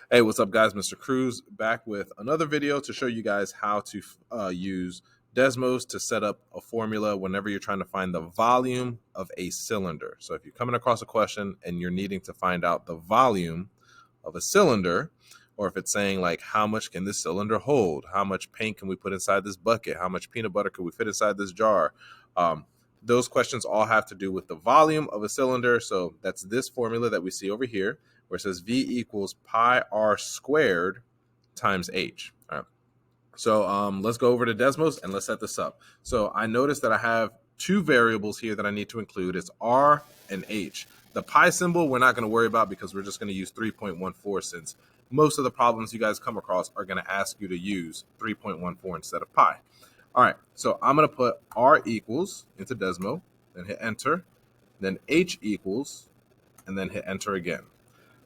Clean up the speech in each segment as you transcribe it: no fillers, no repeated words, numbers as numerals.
Hey, what's up, guys? Mr. Cruz back with another video to show you guys how to use Desmos to set up a formula whenever you're trying to find the volume of a cylinder. So if you're coming across a question and you're needing to find out the volume of a cylinder, or if it's saying like, how much can this cylinder hold? How much paint can we put inside this bucket? How much peanut butter can we fit inside this jar? Those questions all have to do with the volume of a cylinder. So that's this formula that we see over here, where it says V equals pi r squared times h. All right. So let's go over to Desmos and let's set this up. So I noticed that I have two variables here that I need to include. It's r and h. The pi symbol we're not going to worry about because we're just going to use 3.14 since most of the problems you guys come across are going to ask you to use 3.14 instead of pi. All right, so I'm going to put r equals into Desmo, then hit enter, then h equals, and then hit enter again.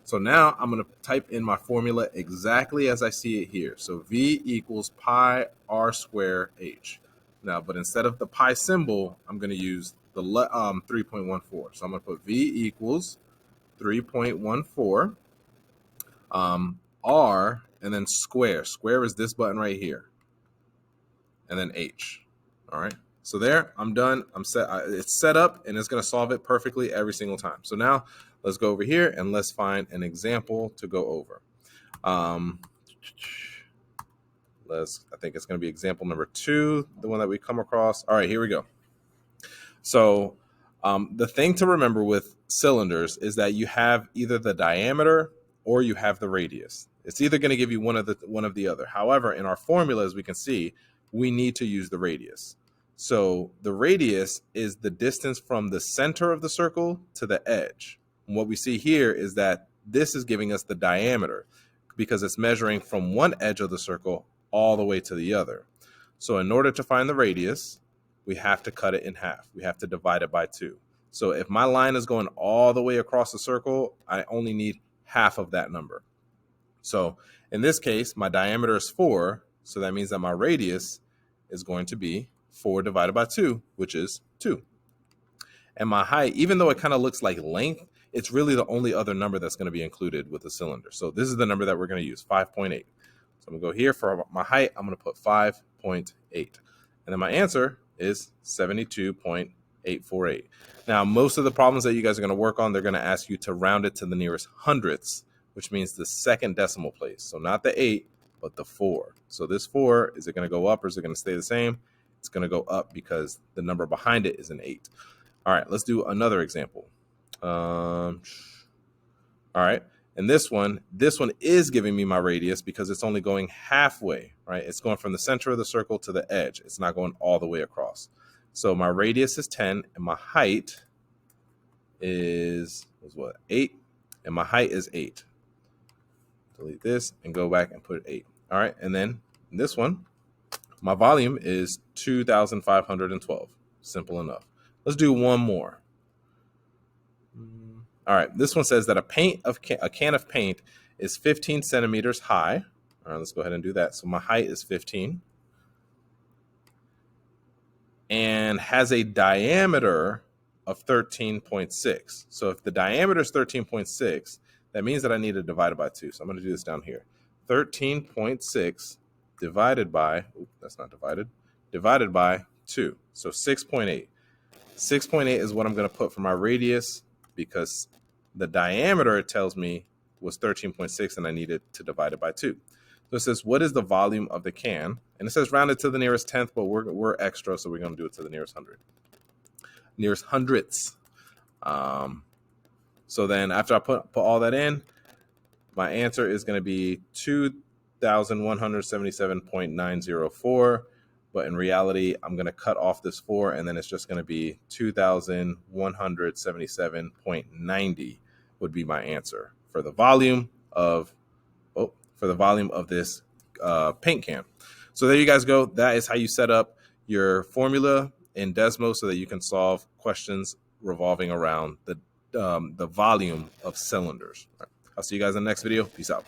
So now I'm going to type in my formula exactly as I see it here. So V equals pi r square h. Now, but instead of the pi symbol, I'm going to use the 3.14. So I'm going to put V equals 3.14 r and then square. Square is this button right here. And then h. All right. So there, I'm done. I'm set. It's set up and it's going to solve it perfectly every single time. So now let's go over here and let's find an example to go over. I think it's going to be example number 2, the one that we come across. All right, here we go. So the thing to remember with cylinders is that you have either the diameter or you have the radius. It's either going to give you one of the other. However, in our formula, as we can see, we need to use the radius. So the radius is the distance from the center of the circle to the edge. And what we see here is that this is giving us the diameter because it's measuring from one edge of the circle all the way to the other. So in order to find the radius, we have to cut it in half. We have to divide it by 2. So if my line is going all the way across the circle, I only need half of that number. So in this case, my diameter is 4. So that means that my radius is going to be 4 divided by 2, which is 2. And my height, even though it kind of looks like length, it's really the only other number that's going to be included with the cylinder. So this is the number that we're going to use, 5.8. So I'm going to go here for my height. I'm going to put 5.8. And then my answer is 72.848. Now, most of the problems that you guys are going to work on, they're going to ask you to round it to the nearest hundredths, which means the second decimal place. So not the 8, but the 4. So this 4, is it going to go up or is it going to stay the same? It's going to go up because the number behind it is an 8. All right, let's do another example. All right, and this one is giving me my radius because it's only going halfway, right? It's going from the center of the circle to the edge. It's not going all the way across. So my radius is 10 and my height is what? 8, and my height is 8. Delete this and go back and put 8. All right, and then in this one, my volume is 2,512. Simple enough. Let's do one more. All right, this one says that a can of paint is 15 centimeters high. All right, let's go ahead and do that. So my height is 15 and has a diameter of 13.6. So if the diameter is 13.6, that means that I need to divide it by 2. So I'm going to do this down here. 13.6 divided by, divided by 2. So 6.8. 6.8 is what I'm going to put for my radius because the diameter, it tells me, was 13.6 and I needed to divide it by 2. So it says, what is the volume of the can? And it says rounded to the nearest tenth, but we're extra, so we're going to do it to the nearest hundredths. So then after I put all that in, my answer is going to be 2,177.904. But in reality, I'm going to cut off this 4, and then it's just going to be 2,177.90 would be my answer for the volume of this paint can. So there you guys go. That is how you set up your formula in Desmos so that you can solve questions revolving around the volume of cylinders. All right. I'll see you guys in the next video. Peace out.